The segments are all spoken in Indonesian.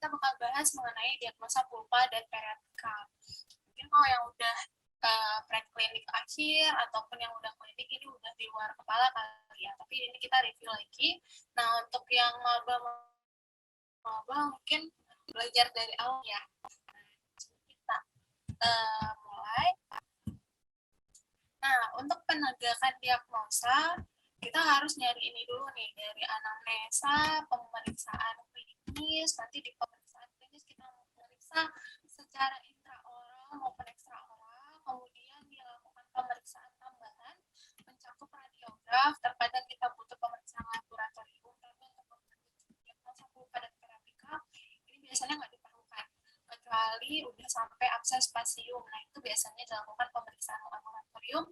kita bakal bahas mengenai diagnosa pulpa dan periapikal. Mungkin kalau yang udah preklinik akhir ataupun yang udah klinik ini udah di luar kepala kali ya, tapi ini kita review lagi. Nah, untuk yang maba mungkin belajar dari awal ya. Kita mulai. Nah, untuk penegakan diagnosa, kita harus nyari ini dulu nih, dari anamnesa, pemeriksaan klinis, nanti di pemeriksaan klinis kita memeriksa secara intraoral maupun ekstraoral, kemudian dilakukan pemeriksaan tambahan, mencakup radiograf, terkadang kita butuh pemeriksaan laboratorium, tapi untuk diagnosa pulpa dan periapikal, ini biasanya nggak diperlukan, kecuali udah sampai abses spasium. Nah, itu biasanya dilakukan pemeriksaan laboratorium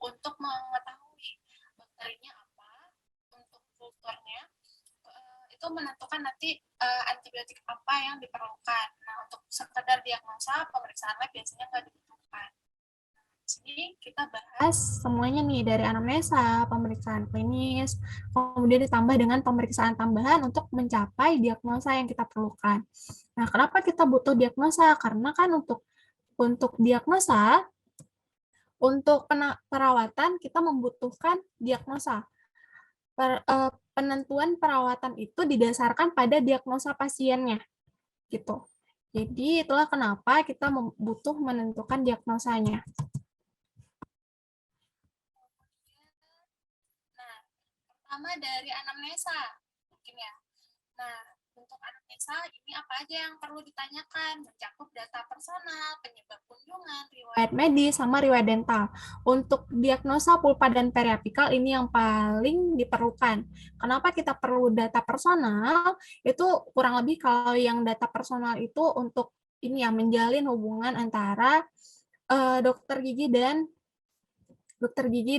untuk mengetahui bakterinya apa, untuk kulturnya, itu menentukan nanti antibiotik apa yang diperlukan. Nah, untuk sekedar diagnosa, pemeriksaan lab biasanya nggak dibutuhkan. Sini kita bahas semuanya nih, dari anamnesa, pemeriksaan klinis, kemudian ditambah dengan pemeriksaan tambahan untuk mencapai diagnosa yang kita perlukan. Nah, kenapa kita butuh diagnosa? Karena kan untuk diagnosa, untuk perawatan kita membutuhkan diagnosa. Penentuan perawatan itu didasarkan pada diagnosa pasiennya, gitu. Jadi itulah kenapa kita butuh menentukan diagnosanya. Nah, pertama dari anamnesa, mungkin ya. Nah, untuk anamnesa ini apa aja yang perlu ditanyakan? Mencakup data personal, penyebab kunjungan, riwayat medis, sama riwayat dental. Untuk diagnosa pulpa dan periapikal ini yang paling diperlukan. Kenapa kita perlu data personal? Itu kurang lebih kalau yang data personal itu untuk ini ya, menjalin hubungan antara dokter gigi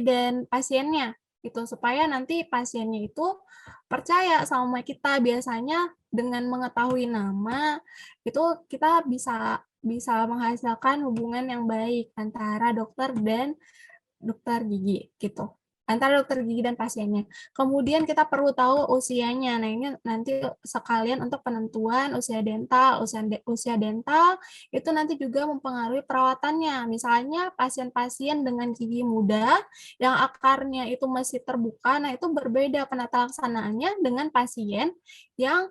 dan pasiennya gitu, supaya nanti pasiennya itu percaya sama kita. Biasanya dengan mengetahui nama itu kita bisa menghasilkan hubungan yang baik antara dokter dan dokter gigi gitu, antara dokter gigi dan pasiennya. Kemudian kita perlu tahu usianya. Nah, ini nanti sekalian untuk penentuan usia dental. Usia dental itu nanti juga mempengaruhi perawatannya. Misalnya pasien-pasien dengan gigi muda yang akarnya itu masih terbuka, nah itu berbeda penata laksanaannya dengan pasien yang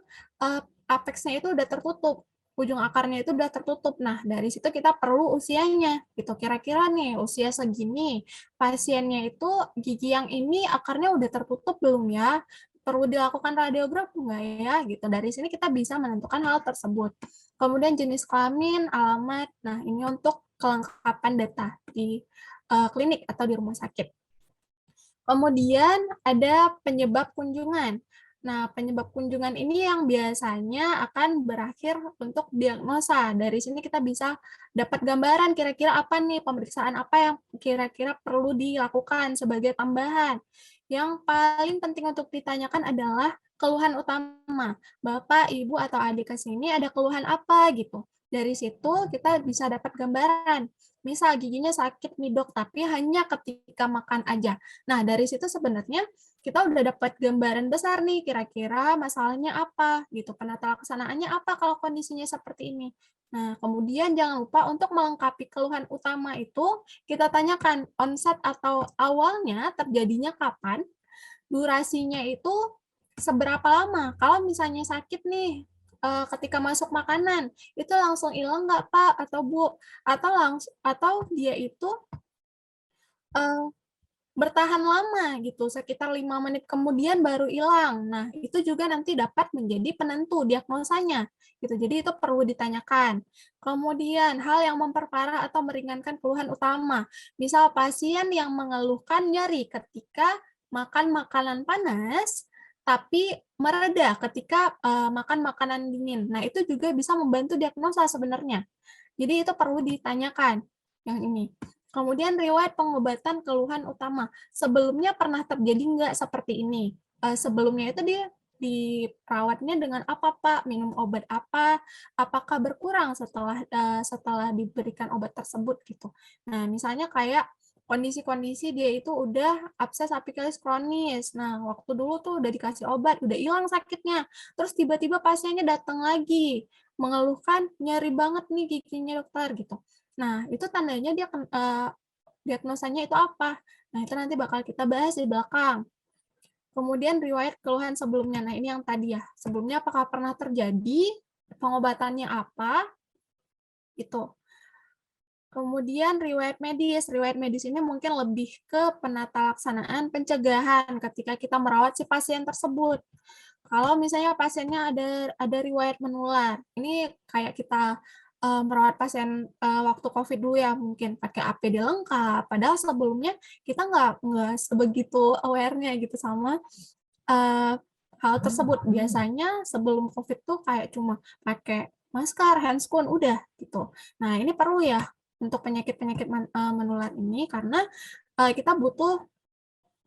apexnya itu udah tertutup, ujung akarnya itu udah tertutup. Nah, dari situ kita perlu usianya gitu. Kira-kira nih usia segini pasiennya itu gigi yang ini akarnya udah tertutup belum ya? Perlu dilakukan radiograf enggak ya? Gitu. Dari sini kita bisa menentukan hal tersebut. Kemudian jenis kelamin, alamat. Nah, ini untuk kelengkapan data di klinik atau di rumah sakit. Kemudian ada penyebab kunjungan. Nah, penyebab kunjungan ini yang biasanya akan berakhir untuk diagnosa. Dari sini kita bisa dapat gambaran kira-kira apa nih, pemeriksaan apa yang kira-kira perlu dilakukan sebagai tambahan. Yang paling penting untuk ditanyakan adalah keluhan utama. Bapak, Ibu, atau adik ke sini ada keluhan apa gitu. Dari situ kita bisa dapat gambaran. Misal giginya sakit nih dok, tapi hanya ketika makan aja. Nah, dari situ sebenarnya kita udah dapat gambaran besar nih, kira-kira masalahnya apa, gitu. Penata laksanaannya apa kalau kondisinya seperti ini. Nah, kemudian jangan lupa untuk melengkapi keluhan utama itu, kita tanyakan onset atau awalnya terjadinya kapan, durasinya itu seberapa lama. Kalau misalnya sakit nih, ketika masuk makanan, itu langsung hilang nggak Pak atau Bu? Atau dia itu eh, bertahan lama gitu, sekitar 5 menit kemudian baru hilang. Nah, itu juga nanti dapat menjadi penentu diagnosanya gitu. Jadi itu perlu ditanyakan. Kemudian hal yang memperparah atau meringankan keluhan utama. Misal pasien yang mengeluhkan nyeri ketika makan makanan panas tapi mereda ketika makan makanan dingin. Nah, itu juga bisa membantu diagnosa sebenarnya. Jadi itu perlu ditanyakan yang ini. Kemudian riwayat pengobatan keluhan utama. Sebelumnya pernah terjadi nggak seperti ini? Sebelumnya itu dia diperawatnya dengan apa Pak? Minum obat apa? Apakah berkurang setelah diberikan obat tersebut gitu? Nah, misalnya kayak kondisi-kondisi dia itu udah abses apicalis kronis. Nah, waktu dulu tuh udah dikasih obat, udah hilang sakitnya. Terus tiba-tiba pasiennya datang lagi, mengeluhkan nyeri banget nih giginya dokter gitu. Nah, itu tandanya dia diagnosanya itu apa? Nah, itu nanti bakal kita bahas di belakang. Kemudian riwayat keluhan sebelumnya. Nah, ini yang tadi ya. Sebelumnya apakah pernah terjadi, pengobatannya apa, itu. Kemudian riwayat medis ini mungkin lebih ke penata laksanaan pencegahan ketika kita merawat si pasien tersebut. Kalau misalnya pasiennya ada riwayat menular, ini kayak kita merawat pasien waktu COVID dulu ya, mungkin pakai APD lengkap. Padahal sebelumnya kita nggak sebegitu aware-nya gitu sama eh, hal tersebut. Biasanya sebelum COVID tuh kayak cuma pakai masker, handscoon, udah gitu. Nah, ini perlu ya untuk penyakit-penyakit menular ini karena kita butuh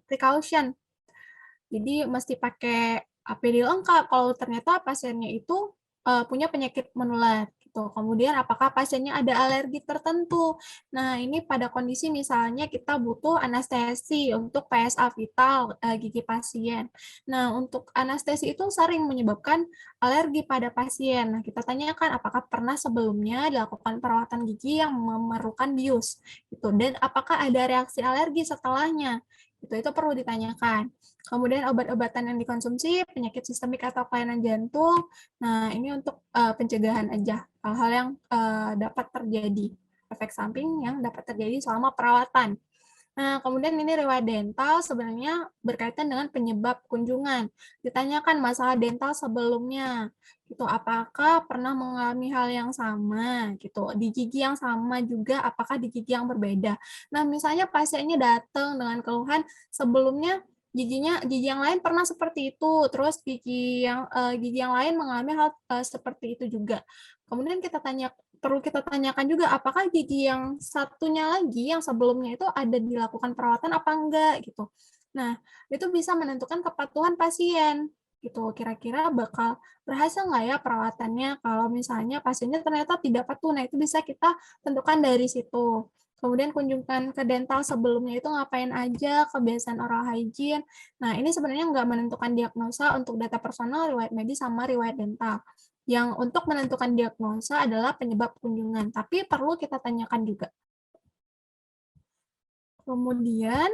precaution. Jadi mesti pakai APD lengkap kalau ternyata pasiennya itu punya penyakit menular gitu. Kemudian apakah pasiennya ada alergi tertentu? Nah, ini pada kondisi misalnya kita butuh anestesi untuk PSA vital gigi pasien. Nah, untuk anestesi itu sering menyebabkan alergi pada pasien. Nah, kita tanyakan apakah pernah sebelumnya dilakukan perawatan gigi yang memerlukan bius gitu, dan apakah ada reaksi alergi setelahnya. Itu perlu ditanyakan. Kemudian obat-obatan yang dikonsumsi, penyakit sistemik atau kelainan jantung. Nah, ini untuk pencegahan aja, hal-hal yang dapat terjadi, efek samping yang dapat terjadi selama perawatan. Nah, kemudian ini riwayat dental sebenarnya berkaitan dengan penyebab kunjungan. Ditanyakan masalah dental sebelumnya, gitu. Apakah pernah mengalami hal yang sama, gitu. Di gigi yang sama juga, apakah di gigi yang berbeda. Nah, misalnya pasiennya datang dengan keluhan sebelumnya gigi yang lain pernah seperti itu, terus gigi yang lain mengalami hal seperti itu juga. Kemudian perlu kita tanyakan juga apakah gigi yang satunya lagi yang sebelumnya itu ada dilakukan perawatan apa enggak gitu. Nah, itu bisa menentukan kepatuhan pasien gitu. Kira-kira bakal berhasil nggak ya perawatannya kalau misalnya pasiennya ternyata tidak patuh. Nah, itu bisa kita tentukan dari situ. Kemudian kunjungan ke dental sebelumnya itu ngapain aja, kebiasaan oral hygiene. Nah, ini sebenarnya nggak menentukan diagnosa untuk data personal, riwayat medis, sama riwayat dental. Yang untuk menentukan diagnosa adalah penyebab kunjungan, tapi perlu kita tanyakan juga. Kemudian,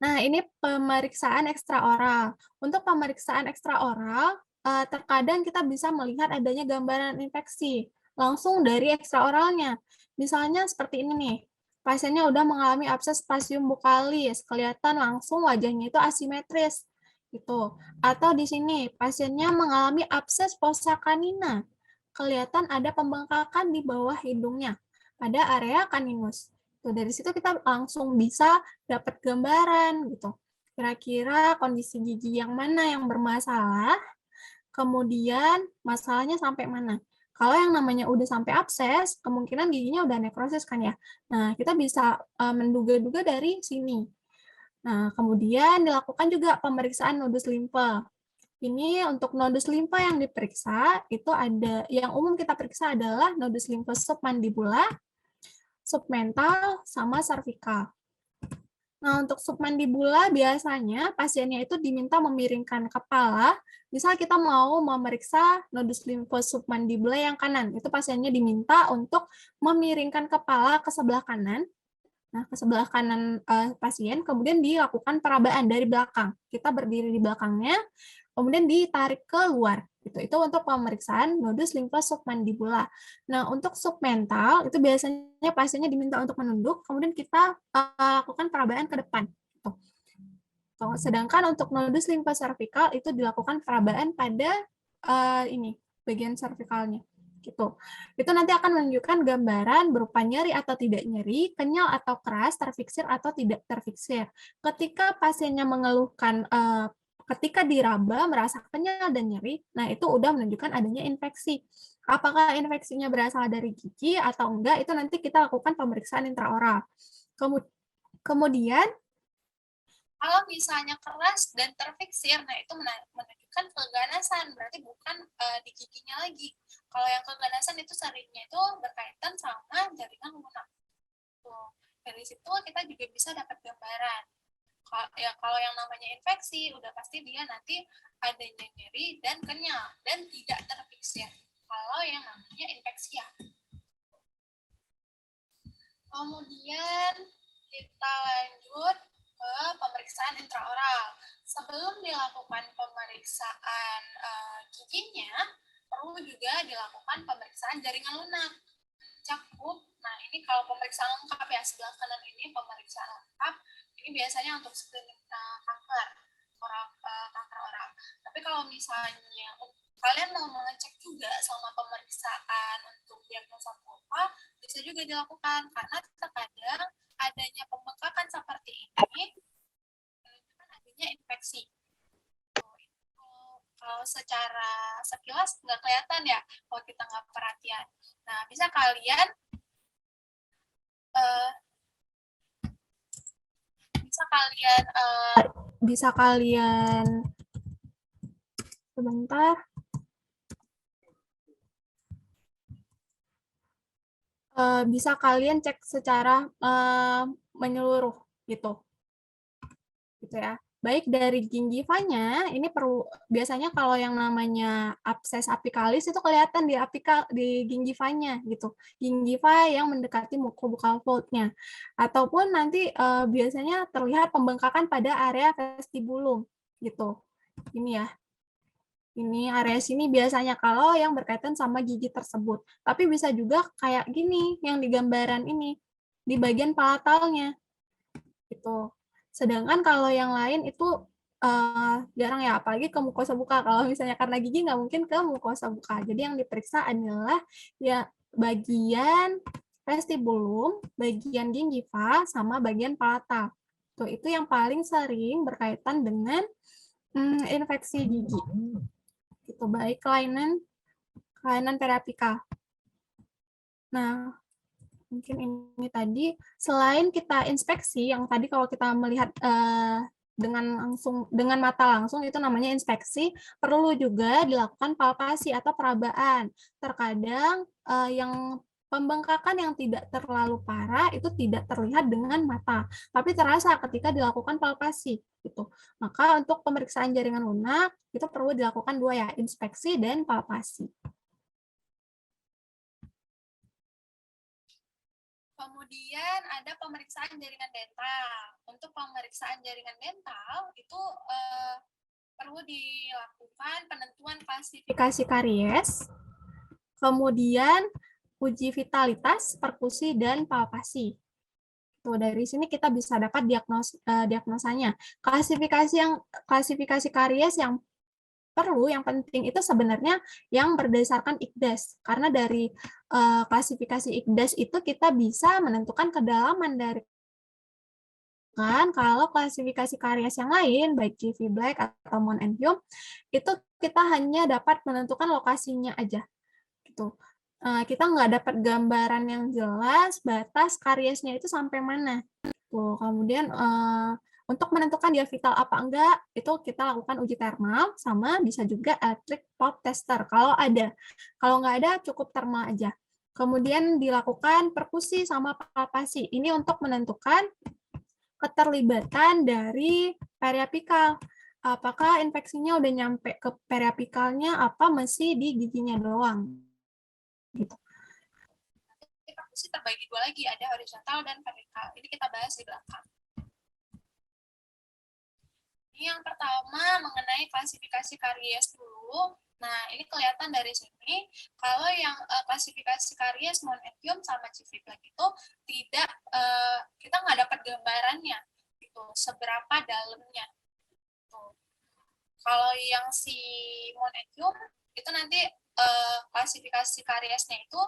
nah ini pemeriksaan ekstraoral. Untuk pemeriksaan ekstraoral, terkadang kita bisa melihat adanya gambaran infeksi langsung dari ekstraoralnya. Misalnya seperti ini nih, pasiennya udah mengalami abses spasium bukalis, kelihatan langsung wajahnya itu asimetris. Gitu. Atau di sini, pasiennya mengalami abses fossa canina, kelihatan ada pembengkakan di bawah hidungnya pada area caninus. Tuh, dari situ kita langsung bisa dapat gambaran gitu. Kira-kira kondisi gigi yang mana yang bermasalah, kemudian masalahnya sampai mana. Kalau yang namanya udah sampai abses, kemungkinan giginya udah nekrosis kan ya. Nah, kita bisa menduga-duga dari sini. Nah, kemudian dilakukan juga pemeriksaan nodus limpa. Ini untuk nodus limpa yang diperiksa, itu ada, yang umum kita periksa adalah nodus limpa submandibula, submental, sama cervical. Nah, untuk submandibula biasanya pasiennya itu diminta memiringkan kepala. Misal kita mau memeriksa nodus limpa submandibula yang kanan, itu pasiennya diminta untuk memiringkan kepala ke sebelah kanan. Nah, ke sebelah kanan pasien, kemudian dilakukan perabaan dari belakang. Kita berdiri di belakangnya, kemudian ditarik ke luar. Itu untuk pemeriksaan nodus limfa submandibula. Nah, untuk submental, itu biasanya pasiennya diminta untuk menunduk, kemudian kita lakukan perabaan ke depan. Gitu. Sedangkan untuk nodus limfa cervical, itu dilakukan perabaan pada ini, bagian cervicalnya. Gitu. Itu nanti akan menunjukkan gambaran berupa nyeri atau tidak nyeri, kenyal atau keras, terfiksir atau tidak terfiksir. Ketika pasiennya mengeluhkan ketika diraba merasa kenyal dan nyeri, nah itu udah menunjukkan adanya infeksi. Apakah infeksinya berasal dari gigi atau enggak, itu nanti kita lakukan pemeriksaan intraoral. Kemudian kalau misalnya keras dan terfiksir, nah itu menunjukkan keganasan, berarti bukan di giginya lagi. Kalau yang keganasan itu seringnya itu berkaitan sama jaringan lunak. Tuh. Dari situ kita juga bisa dapat gambaran. Kalau yang namanya infeksi, udah pasti dia nanti adanya nyeri dan kenyal dan tidak terfiksir. Kalau yang namanya infeksi ya. Kemudian kita lanjut ke pemeriksaan intraoral. Sebelum dilakukan pemeriksaan giginya, perlu juga dilakukan pemeriksaan jaringan lunak. Cakup, nah ini kalau pemeriksaan lengkap ya, sebelah kanan ini pemeriksaan lengkap, ini biasanya untuk screening kanker oral. Tapi kalau misalnya kalian mau mengecek juga sama pemeriksaan untuk diagnosa vulva, bisa juga dilakukan karena terkadang adanya pembengkakan seperti ini menunjukkan adanya infeksi. Kalau secara sekilas nggak kelihatan ya kalau kita nggak perhatian. Nah, bisa kalian bisa kalian sebentar bisa kalian cek secara menyeluruh gitu ya. Baik dari gingivanya, ini perlu biasanya kalau yang namanya abses apikalis itu kelihatan di gingivanya gitu. Gingiva yang mendekati mucobukal fold-nya. Ataupun nanti biasanya terlihat pembengkakan pada area vestibulum gitu. Ini ya. Ini area sini biasanya kalau yang berkaitan sama gigi tersebut. Tapi bisa juga kayak gini yang di gambaran ini di bagian palatalnya gitu. Sedangkan kalau yang lain itu jarang ya, apalagi ke mukosa buka. Kalau misalnya karena gigi nggak mungkin ke mukosa buka. Jadi yang diperiksa adalah ya bagian vestibulum, bagian gingiva, sama bagian palatal. Tuh, itu yang paling sering berkaitan dengan infeksi gigi. Itu baik kelainan periapikal. Nah, mungkin ini tadi selain kita inspeksi yang tadi kalau kita melihat dengan mata langsung itu namanya inspeksi, perlu juga dilakukan palpasi atau perabaan. Terkadang yang pembengkakan yang tidak terlalu parah itu tidak terlihat dengan mata, tapi terasa ketika dilakukan palpasi gitu. Maka untuk pemeriksaan jaringan lunak itu perlu dilakukan dua ya, inspeksi dan palpasi. Kemudian ada pemeriksaan jaringan dental. Untuk pemeriksaan jaringan dental itu perlu dilakukan penentuan klasifikasi karies, kemudian uji vitalitas, perkusi, dan palpasi. Tuh, dari sini kita bisa dapat diagnosanya. Klasifikasi karies yang perlu, yang penting itu sebenarnya yang berdasarkan IKDAS. Karena dari klasifikasi IKDAS itu kita bisa menentukan kedalaman dari kalau klasifikasi karies yang lain, baik GV Black atau Mon and Hume, itu kita hanya dapat menentukan lokasinya aja. Gitu. Kita nggak dapat gambaran yang jelas, batas kariesnya itu sampai mana. Tuh. Kemudian untuk menentukan dia vital apa enggak, itu kita lakukan uji termal, sama bisa juga electric pulse tester kalau ada. Kalau nggak ada, cukup termal aja. Kemudian dilakukan perkusi sama palpasi. Ini untuk menentukan keterlibatan dari periapikal. Apakah infeksinya udah nyampe ke periapikalnya, apa masih di giginya doang. Gitu. Perkusi terbagi dua lagi, ada horizontal dan vertikal. Ini kita bahas di belakang. Ini yang pertama mengenai klasifikasi karies dulu. Nah, ini kelihatan dari sini, kalau yang klasifikasi karies Mon and Hume sama GV Black itu tidak, kita nggak dapat gambarannya, gitu, seberapa dalamnya. Tuh. Kalau yang si Mon and Hume, itu nanti klasifikasi kariesnya itu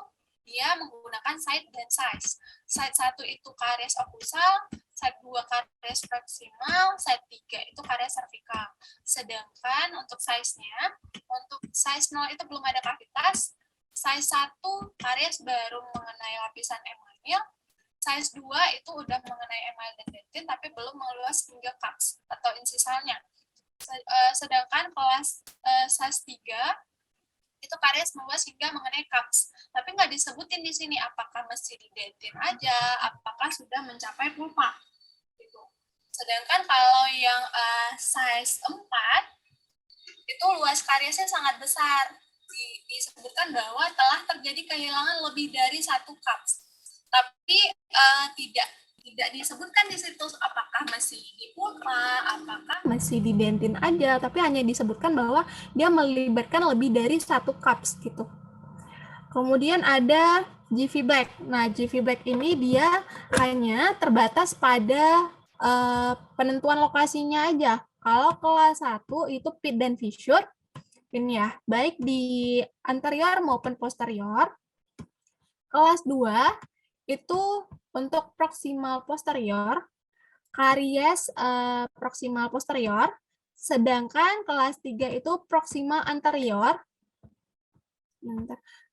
dia menggunakan site dan size. Site 1 itu karies oklusal, site 2 karies proksimal, site 3 itu karies cervical. Sedangkan untuk size-nya, untuk size 0 itu belum ada kavitas, size 1 karies baru mengenai lapisan email, size 2 itu udah mengenai email dan dentin, tapi belum meluas hingga cups atau insisalnya. Sedangkan kelas size 3 itu karies meluas hingga mengenai cups. Tapi nggak disebutin di sini apakah mesti didentin aja, apakah sudah mencapai pulpa. Gitu. Sedangkan kalau yang size 4, itu luas kariesnya sangat besar. Disebutkan bahwa telah terjadi kehilangan lebih dari 1 cups. Tapi tidak disebutkan di situ apakah masih di pulpa, apakah masih di dentin aja, tapi hanya disebutkan bahwa dia melibatkan lebih dari 1 cups gitu. Kemudian ada GV Black. Nah, GV Black ini dia hanya terbatas pada penentuan lokasinya aja. Kalau kelas 1 itu pit dan fissure, ini ya, baik di anterior maupun posterior. Kelas 2 itu untuk proximal posterior, karies proximal posterior, sedangkan kelas 3 itu proximal anterior.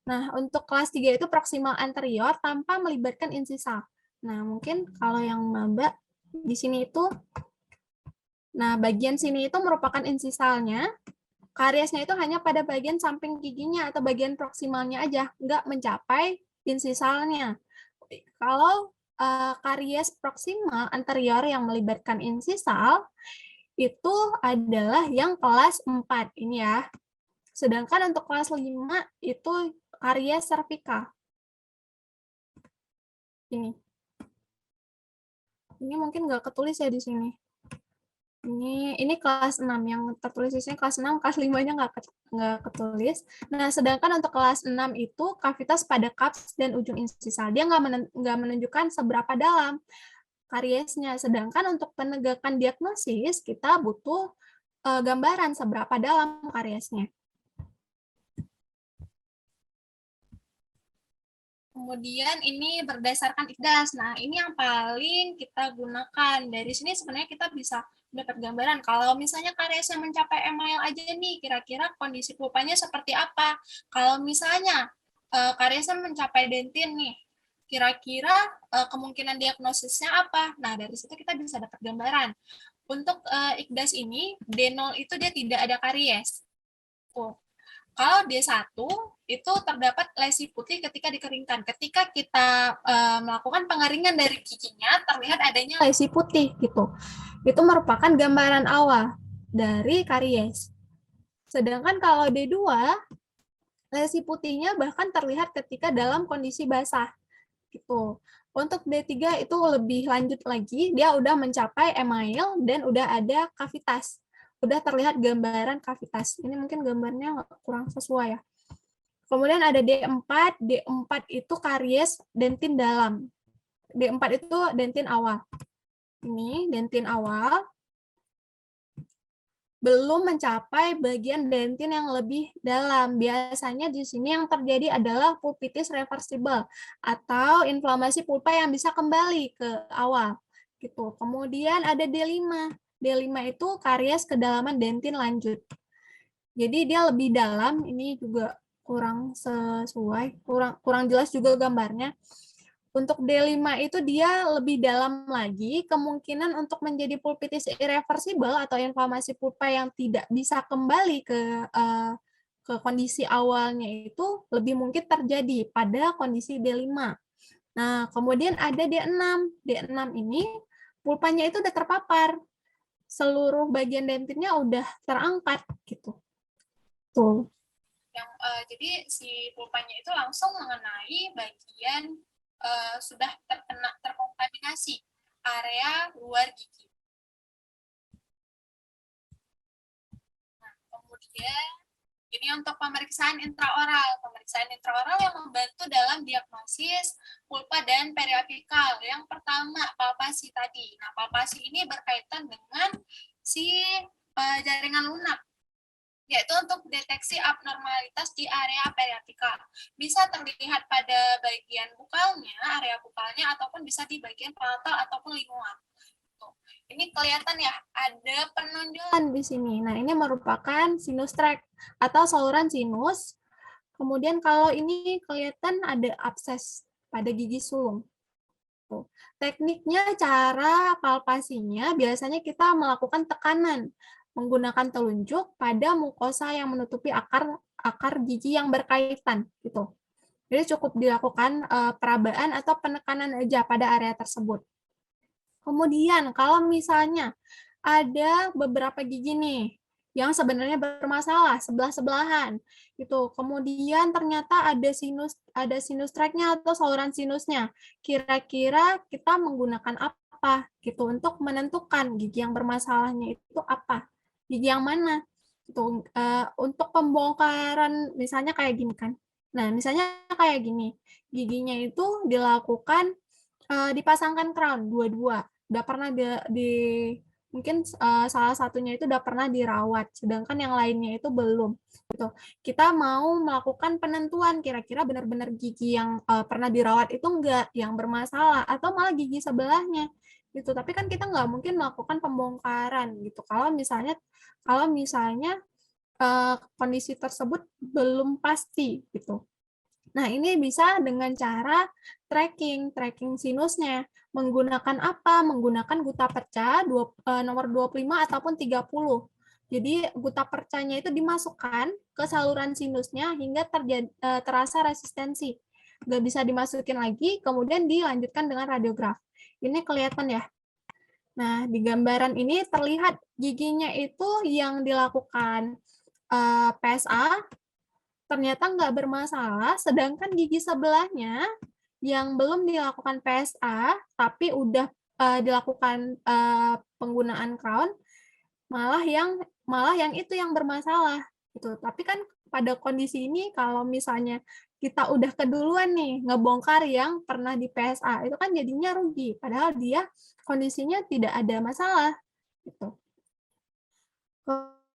Nah, untuk kelas 3 itu proximal anterior tanpa melibatkan insisal. Nah, mungkin kalau yang maba di sini itu, nah bagian sini itu merupakan insisalnya, kariesnya itu hanya pada bagian samping giginya atau bagian proksimalnya aja, nggak mencapai insisalnya. Kalau karies proksimal anterior yang melibatkan insisal, itu adalah yang kelas 4 ini ya. Sedangkan untuk kelas 5 itu karies servikal. Ini. Ini mungkin nggak ketulis ya di sini. Ini kelas 6 yang tertulis di sini kelas 6, kelas 5-nya nggak ketulis. Nah, sedangkan untuk kelas 6 itu kavitas pada cups dan ujung insisal. Dia nggak menunjukkan seberapa dalam kariesnya. Sedangkan untuk penegakan diagnosis, kita butuh gambaran seberapa dalam kariesnya. Kemudian ini berdasarkan IKDAS. Nah, ini yang paling kita gunakan. Dari sini sebenarnya kita bisa dapat gambaran. Kalau misalnya kariesnya mencapai ml aja nih, kira-kira kondisi pulpanya seperti apa? Kalau misalnya kariesnya mencapai dentin nih, kira-kira kemungkinan diagnosisnya apa? Nah, dari situ kita bisa dapat gambaran. Untuk IKDAS ini, D0 itu dia tidak ada karies. Tuh. Kalau D1 itu terdapat lesi putih ketika dikeringkan. Ketika kita melakukan pengeringan dari giginya, terlihat adanya lesi putih gitu. Itu merupakan gambaran awal dari karies. Sedangkan kalau D2, lesi putihnya bahkan terlihat ketika dalam kondisi basah. Gitu. Untuk D3 itu lebih lanjut lagi, dia udah mencapai email dan udah ada kavitas. Udah terlihat gambaran kavitas. Ini mungkin gambarnya kurang sesuai ya. Kemudian ada D4, D4 itu karies dentin dalam. D4 itu dentin awal. Ini dentin awal. Belum mencapai bagian dentin yang lebih dalam. Biasanya di sini yang terjadi adalah pulpitis reversible atau inflamasi pulpa yang bisa kembali ke awal. Gitu. Kemudian ada D5. D5 itu karies kedalaman dentin lanjut. Jadi dia lebih dalam, ini juga kurang sesuai, kurang jelas juga gambarnya. Untuk D5 itu dia lebih dalam lagi, kemungkinan untuk menjadi pulpitis irreversible atau inflamasi pulpa yang tidak bisa kembali ke kondisi awalnya itu lebih mungkin terjadi pada kondisi D5. Nah, kemudian ada D6. D6 ini pulpanya itu udah terpapar. Seluruh bagian dentinnya udah terangkat gitu. Tuh. Jadi si pulpanya itu langsung mengenai bagian sudah terkontaminasi area luar gigi. Nah, kemudian ini untuk pemeriksaan intraoral. Pemeriksaan intraoral yang membantu dalam diagnosis pulpa dan periapikal. Yang pertama, palpasi tadi. Nah, palpasi ini berkaitan dengan si jaringan lunak, yaitu untuk deteksi abnormalitas di area periapikal. Bisa terlihat pada bagian bukalnya, area bukalnya, ataupun bisa di bagian palatal ataupun lingkungan. Ini kelihatan ya, ada penonjolan di sini. Nah, ini merupakan sinus tract atau saluran sinus. Kemudian kalau ini kelihatan ada abses pada gigi sulung. Tekniknya, cara palpasinya biasanya kita melakukan tekanan menggunakan telunjuk pada mukosa yang menutupi akar gigi yang berkaitan gitu. Jadi cukup dilakukan perabaan atau penekanan aja pada area tersebut. Kemudian kalau misalnya ada beberapa gigi nih yang sebenarnya bermasalah sebelah-sebelahan gitu. Kemudian ternyata ada sinus tract-nya atau saluran sinusnya. Kira-kira kita menggunakan apa gitu untuk menentukan gigi yang bermasalahnya itu apa? Gigi yang mana? Itu untuk pembongkaran misalnya kayak gini kan. Nah, misalnya kayak gini. Giginya itu dilakukan dipasangkan crown dua-dua. Udah pernah mungkin salah satunya itu udah pernah dirawat, sedangkan yang lainnya itu belum. Gitu. Kita mau melakukan penentuan kira-kira benar-benar gigi yang pernah dirawat itu enggak yang bermasalah atau malah gigi sebelahnya gitu. Tapi kan kita nggak mungkin melakukan pembongkaran gitu. Kalau misalnya kondisi tersebut belum pasti gitu. Nah, ini bisa dengan cara tracking sinusnya. Menggunakan apa? Menggunakan guta perca nomor 25 ataupun 30. Jadi, guta percanya itu dimasukkan ke saluran sinusnya hingga terasa resistensi. Nggak bisa dimasukin lagi, kemudian dilanjutkan dengan radiograf. Ini kelihatan ya. Nah, di gambaran ini terlihat giginya itu yang dilakukan PSA ternyata nggak bermasalah, sedangkan gigi sebelahnya yang belum dilakukan PSA, tapi udah dilakukan penggunaan crown, malah yang itu yang bermasalah. Gitu. Tapi kan pada kondisi ini kalau misalnya kita udah keduluan nih ngebongkar yang pernah di PSA, itu kan jadinya rugi. Padahal dia kondisinya tidak ada masalah. Gitu.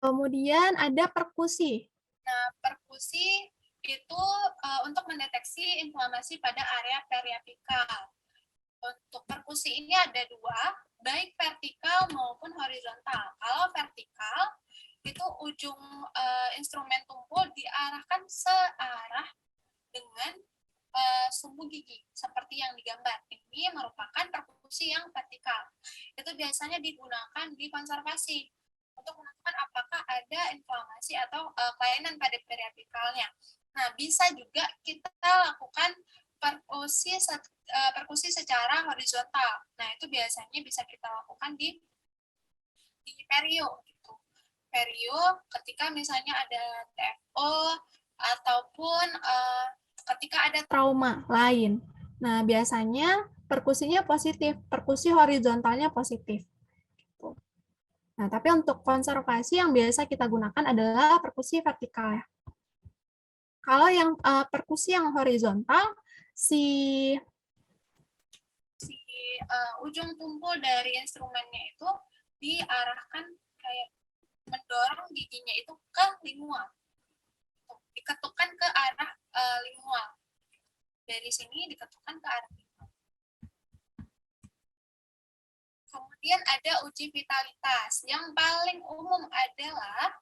Kemudian ada perkusi. Nah, perkusi itu untuk mendeteksi inflamasi pada area periapikal. Untuk perkusi ini ada dua, baik vertikal maupun horizontal. Kalau vertikal, itu ujung instrumen tumpul diarahkan searah dengan sumbu gigi, seperti yang digambar. Ini merupakan perkusi yang vertikal. Itu biasanya digunakan di konservasi untuk menentukan apakah ada inflamasi atau kelainan pada periapikalnya. Nah, bisa juga kita lakukan perkusi secara horizontal. Nah, itu biasanya bisa kita lakukan di perio gitu. Perio ketika misalnya ada TFO ataupun ketika ada trauma lain. Nah, biasanya perkusinya positif, perkusi horizontalnya positif. Nah, tapi untuk konservasi yang biasa kita gunakan adalah perkusi vertikal ya. Kalau yang perkusi yang horizontal, si ujung tumpul dari instrumennya itu diarahkan kayak mendorong giginya itu ke lingual, diketukkan ke arah lingual. Dari sini diketukkan ke arah lingual. Kemudian ada uji vitalitas. Yang paling umum adalah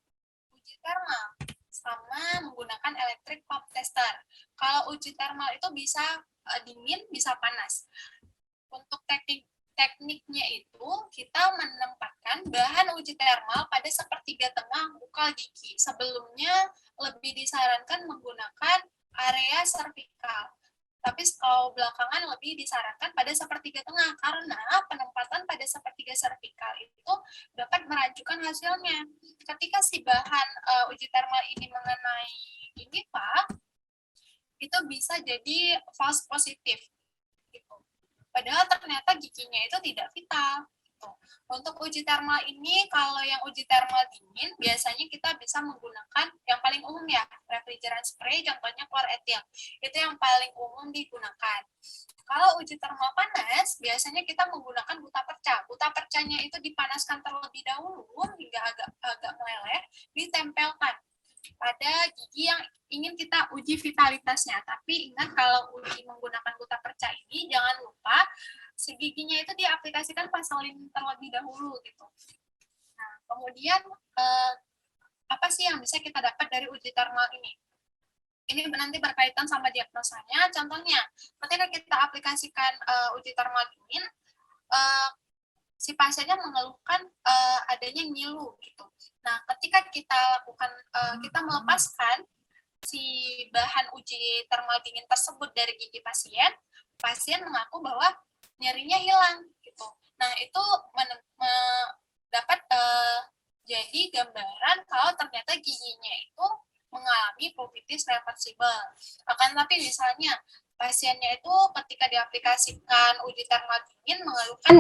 uji termal sama menggunakan electric pump tester. Kalau uji termal itu bisa dingin, bisa panas. Untuk tekniknya itu kita menempatkan bahan uji termal pada sepertiga tengah bukal gigi. Sebelumnya lebih disarankan menggunakan area servikal. Tapi kalau belakangan lebih disarankan pada sepertiga tengah karena penempatan pada sepertiga servikal itu dapat merajukan hasilnya. Ketika si bahan uji termal ini mengenai gigi Pak, itu bisa jadi false positif. Gitu. Padahal ternyata giginya itu tidak vital. Gitu. Untuk uji termal ini, kalau yang uji termal dingin, biasanya kita bisa menggunakan yang paling umum ya, refrigerant spray, contohnya klor etil. Itu yang paling umum digunakan. Kalau uji termal panas, biasanya kita menggunakan guta perca. Guta percanya itu dipanaskan terlebih dahulu hingga agak meleleh, ditempelkan pada gigi yang ingin kita uji vitalitasnya. Tapi ingat kalau uji menggunakan guta perca ini, jangan lupa si giginya itu diaplikasikan vaselin terlebih dahulu gitu. Nah, kemudian apa sih yang bisa kita dapat dari uji termal ini? Ini nanti berkaitan sama diagnosanya. Contohnya, ketika kita aplikasikan uji termal dingin, si pasiennya mengeluhkan adanya ngilu gitu. Nah, ketika kita lakukan kita melepaskan si bahan uji termal dingin tersebut dari gigi pasien, pasien mengaku bahwa nyerinya hilang gitu. Nah, itu dapat jadi gambaran kalau ternyata giginya itu mengalami pulpitis reversible. Akan tapi misalnya pasiennya itu ketika diaplikasikan uji termal dingin mengeluhkan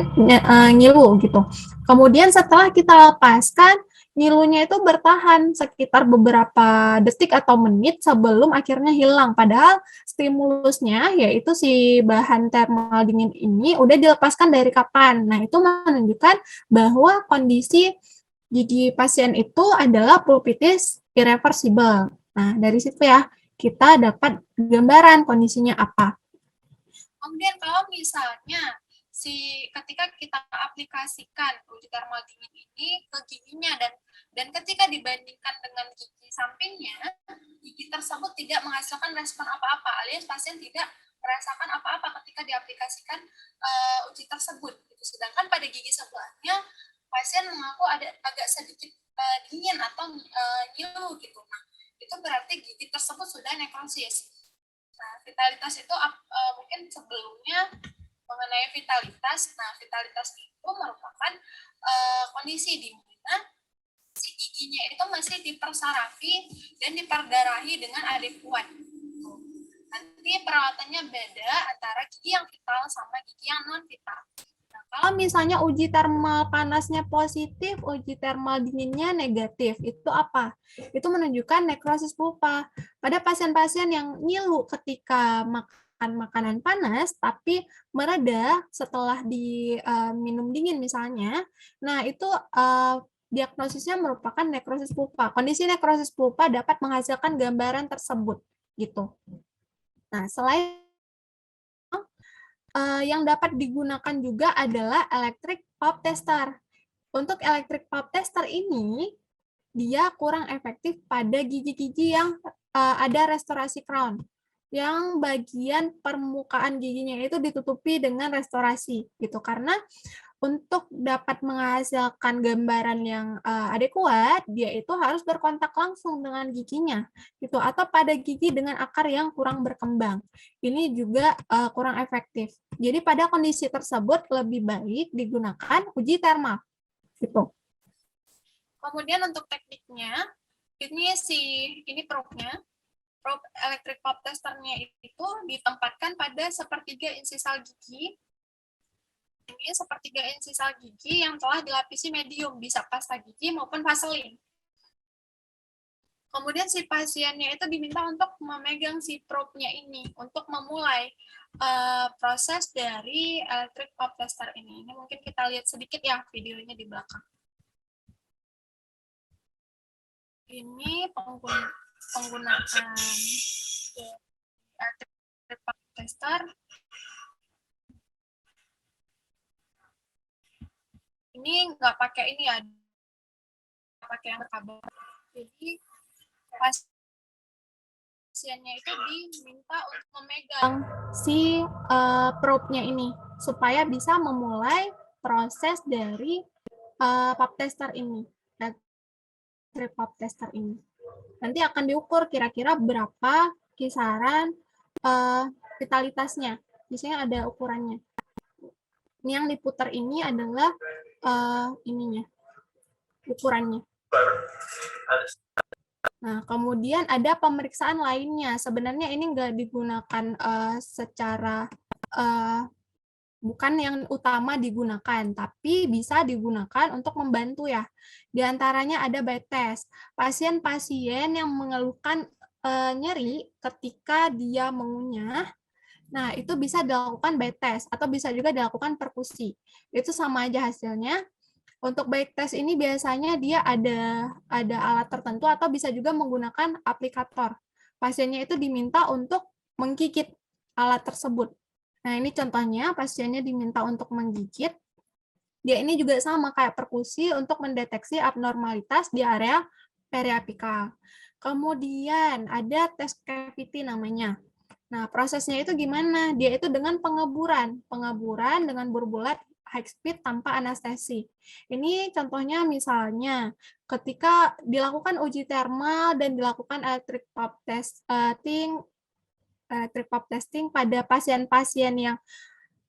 ngilu gitu. Kemudian setelah kita lepaskan, ngilunya itu bertahan sekitar beberapa detik atau menit sebelum akhirnya hilang. Padahal stimulusnya, yaitu si bahan termal dingin ini udah dilepaskan dari kapan. Nah, itu menunjukkan bahwa kondisi gigi pasien itu adalah pulpitis irreversible. Nah, dari situ ya, kita dapat gambaran kondisinya apa. Kemudian kalau misalnya ketika kita aplikasikan uji termal dingin ini ke giginya dan ketika dibandingkan dengan gigi sampingnya, gigi tersebut tidak menghasilkan respon apa-apa, alias pasien tidak merasakan apa-apa ketika diaplikasikan uji tersebut. Sedangkan pada gigi sebelahnya, pasien mengaku ada agak sedikit dingin atau nyilu gitu. Nah, itu berarti gigi tersebut sudah nekrosis. Nah, vitalitas itu mungkin sebelumnya mengenai vitalitas. Nah, vitalitas itu merupakan kondisi di mana si giginya itu masih dipersarafi dan diperdarahi dengan adekuat. Nanti perawatannya beda antara gigi yang vital sama gigi yang non vital. Kalau misalnya uji termal panasnya positif, uji termal dinginnya negatif, itu apa? Itu menunjukkan nekrosis pulpa. Pada pasien-pasien yang ngilu ketika makan makanan panas, tapi mereda setelah diminum dingin misalnya, nah itu diagnosisnya merupakan nekrosis pulpa. Kondisi nekrosis pulpa dapat menghasilkan gambaran tersebut, gitu. Nah, selain yang dapat digunakan juga adalah electric pulp tester. Untuk electric pulp tester ini, dia kurang efektif pada gigi-gigi yang ada restorasi crown, yang bagian permukaan giginya itu ditutupi dengan restorasi, gitu. Karena untuk dapat menghasilkan gambaran yang adekuat, dia itu harus berkontak langsung dengan giginya, gitu, atau pada gigi dengan akar yang kurang berkembang. Ini juga kurang efektif. Jadi pada kondisi tersebut lebih baik digunakan uji termal, gitu. Kemudian untuk tekniknya, ini probe-nya. Probe electric pulp testernya itu ditempatkan pada sepertiga insisal gigi. Ini sepertiga insisal gigi yang telah dilapisi medium, bisa pasta gigi maupun vaselin. Kemudian si pasiennya itu diminta untuk memegang si probe-nya ini untuk memulai proses dari electric pulp tester ini. Ini mungkin kita lihat sedikit ya videonya di belakang. Ini penggunaan electric pulp tester. Ini nggak pakai ini ya, pakai yang berkabel. Jadi pasiennya itu diminta untuk memegang si probe-nya ini supaya bisa memulai proses dari pulp tester ini, pulp tester ini. Nanti akan diukur kira-kira berapa kisaran vitalitasnya. Biasanya ada ukurannya. Ini yang diputar ini adalah ininya, ukurannya. Nah, kemudian ada pemeriksaan lainnya. Sebenarnya ini nggak digunakan secara bukan yang utama digunakan, tapi bisa digunakan untuk membantu ya. Di antaranya ada bite test. Pasien-pasien yang mengeluhkan nyeri ketika dia mengunyah, nah, itu bisa dilakukan bite test atau bisa juga dilakukan perkusi. Itu sama aja hasilnya. Untuk bite test ini biasanya dia ada alat tertentu atau bisa juga menggunakan aplikator. Pasiennya itu diminta untuk menggigit alat tersebut. Nah, ini contohnya pasiennya diminta untuk menggigit. Dia ini juga sama kayak perkusi untuk mendeteksi abnormalitas di area periapikal. Kemudian ada tes cavity namanya. Nah, prosesnya itu gimana? Dia itu dengan pengeburan dengan bor bulat high speed tanpa anestesi. Ini contohnya misalnya ketika dilakukan uji termal dan dilakukan electric pulse testing pada pasien-pasien yang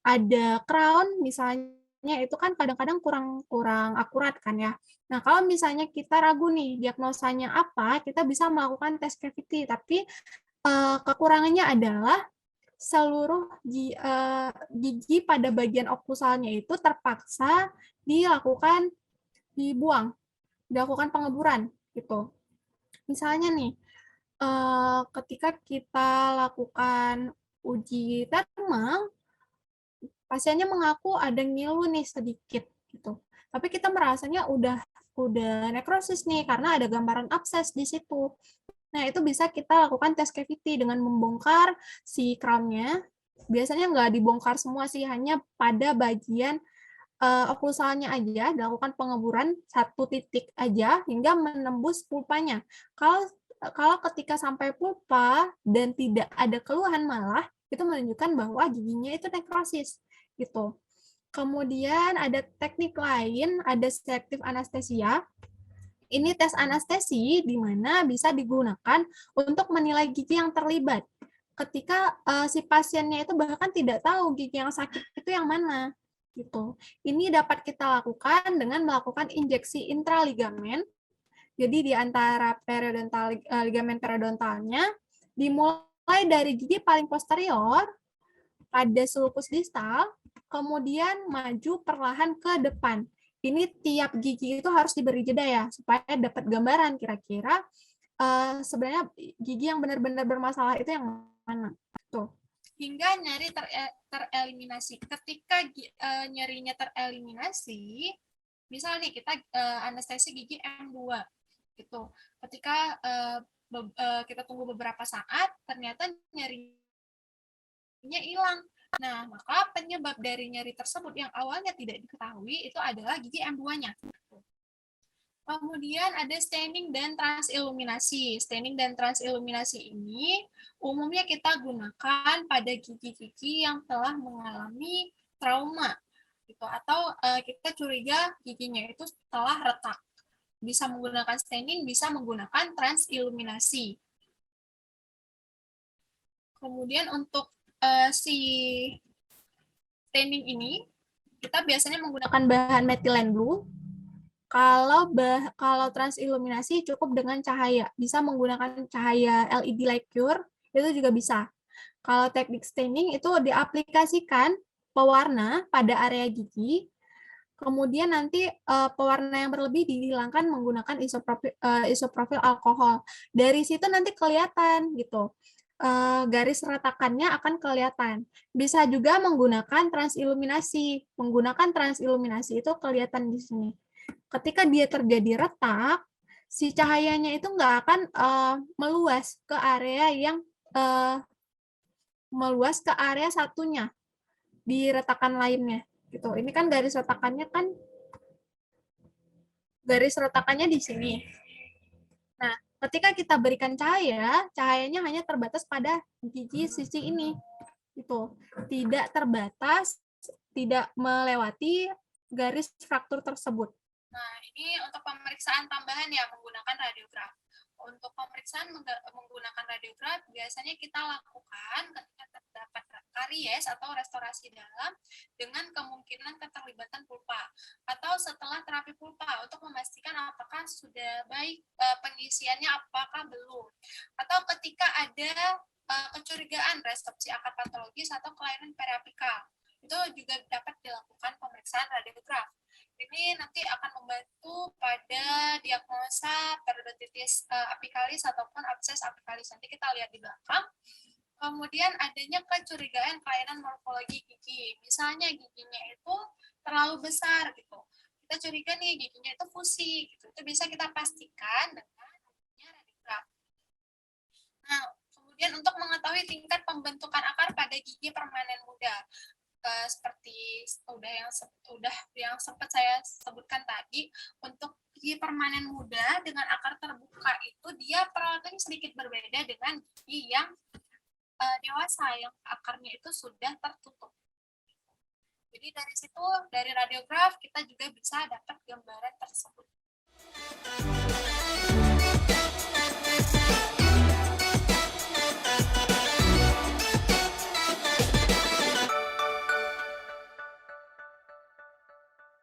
ada crown misalnya, itu kan kadang-kadang kurang akurat kan ya. Nah, kalau misalnya kita ragu nih diagnosanya apa, kita bisa melakukan tes cavity, tapi kekurangannya adalah seluruh gigi pada bagian oklusalnya itu terpaksa dilakukan pengeburan gitu. Misalnya nih, ketika kita lakukan uji termal, pasiennya mengaku ada ngilu nih sedikit gitu. Tapi kita merasanya udah nekrosis nih karena ada gambaran abses di situ. Nah, itu bisa kita lakukan tes cavity dengan membongkar si crown-nya. Biasanya nggak dibongkar semua sih, hanya pada bagian oklusalnya aja, dilakukan pengeburan satu titik aja hingga menembus pulpanya. Kalau ketika sampai pulpa dan tidak ada keluhan malah, itu menunjukkan bahwa giginya itu nekrosis gitu. Kemudian ada teknik lain, ada selektif anestesia. Ini tes anestesi di mana bisa digunakan untuk menilai gigi yang terlibat. Ketika si pasiennya itu bahkan tidak tahu gigi yang sakit itu yang mana gitu. Ini dapat kita lakukan dengan melakukan injeksi intraligamen. Jadi di antara ligamen periodontalnya dimulai dari gigi paling posterior pada sulcus distal, kemudian maju perlahan ke depan. Ini tiap gigi itu harus diberi jeda ya, supaya dapat gambaran kira-kira sebenarnya gigi yang benar-benar bermasalah itu yang mana. Tuh. Hingga nyeri tereliminasi. Ketika nyerinya tereliminasi, misal nih kita anestesi gigi M2 gitu. Ketika kita tunggu beberapa saat, ternyata nyerinya hilang. Nah, maka penyebab dari nyeri tersebut yang awalnya tidak diketahui itu adalah gigi M2-nya. Kemudian ada staining dan transiluminasi. Staining dan transiluminasi ini umumnya kita gunakan pada gigi-gigi yang telah mengalami trauma gitu, atau kita curiga giginya itu telah retak. Bisa menggunakan staining, bisa menggunakan transiluminasi. Kemudian untuk si staining ini kita biasanya menggunakan bahan methylene blue. Kalau transiluminasi cukup dengan cahaya, bisa menggunakan cahaya LED light cure, itu juga bisa. Kalau teknik staining itu diaplikasikan pewarna pada area gigi, kemudian nanti pewarna yang berlebih dihilangkan menggunakan isoprofil alkohol. Dari situ nanti kelihatan gitu. Garis retakannya akan kelihatan. Bisa juga menggunakan transiluminasi. Menggunakan transiluminasi itu kelihatan di sini. Ketika dia terjadi retak, si cahayanya itu nggak akan meluas ke area satunya di retakan lainnya. Gitu. Ini kan garis retakannya di sini. Nah, ketika kita berikan cahayanya hanya terbatas pada gigi sisi ini. Itu tidak terbatas, tidak melewati garis fraktur tersebut. Nah, ini untuk pemeriksaan tambahan ya menggunakan radiograf. Untuk pemeriksaan menggunakan radiograf biasanya kita lakukan ketika terdapat karies atau restorasi dalam dengan kemungkinan keterlibatan pulpa, atau setelah terapi pulpa untuk memastikan apakah sudah baik pengisiannya, apakah belum, atau ketika ada kecurigaan resepsi akar patologis atau kelainan periapikal, itu juga dapat dilakukan pemeriksaan radiograf. Ini nanti akan membantu pada diagnosa periodontitis apikalis ataupun abses apikalis. Nanti kita lihat di belakang. Kemudian adanya kecurigaan kelainan morfologi gigi. Misalnya giginya itu terlalu besar gitu. Kita curiga nih giginya itu fusi gitu. Itu bisa kita pastikan dengan adanya radiograf. Nah, kemudian untuk mengetahui tingkat pembentukan akar pada gigi permanen muda, seperti yang sempat saya sebutkan tadi, untuk gigi permanen muda dengan akar terbuka itu dia perawatannya sedikit berbeda dengan gigi yang dewasa yang akarnya itu sudah tertutup. Jadi dari situ, dari radiograf kita juga bisa dapat gambaran tersebut.